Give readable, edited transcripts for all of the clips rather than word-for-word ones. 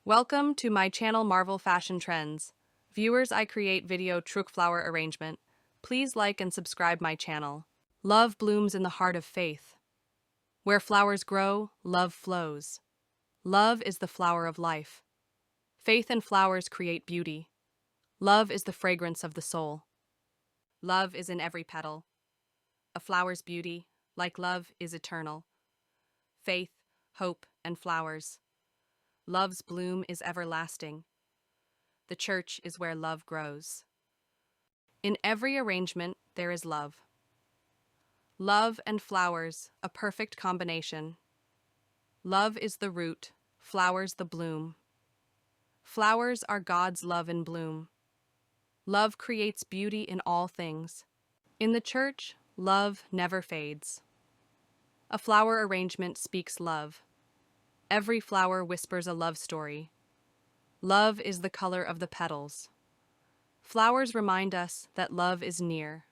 Welcome to my channel Marvel Fashion Trends. Viewers, I create video truck flower arrangement. Please like and subscribe my channel. Love blooms in the heart of faith. Where flowers grow, love flows. Love is the flower of life. Faith and flowers create beauty. Love is the fragrance of the soul. Love is in every petal. A flower's beauty, like love, is eternal. Faith, hope, and flowers. Love's bloom is everlasting. The church is where love grows. In every arrangement, there is love. Love and flowers, a perfect combination. Love is the root, flowers the bloom. Flowers are God's love in bloom. Love creates beauty in all things. In the church, love never fades. A flower arrangement speaks love. Every flower whispers a love story. Love is the color of the petals. Flowers remind us that love is near.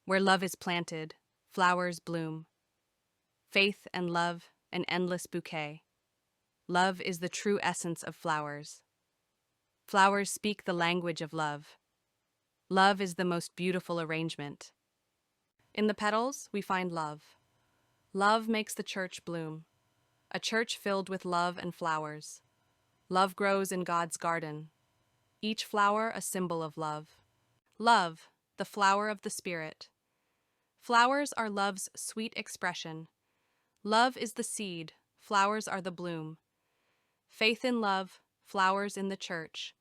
Where love is planted, flowers bloom. Faith and love, an endless bouquet. Love is the true essence of flowers. Flowers speak the language of love. Love is the most beautiful arrangement. In the petals, we find love. Love makes the church bloom. A church filled with love and flowers. Love grows in God's garden. Each flower a symbol of love. Love, the flower of the Spirit. Flowers are love's sweet expression. Love is the seed, flowers are the bloom. Faith in love, flowers in the church.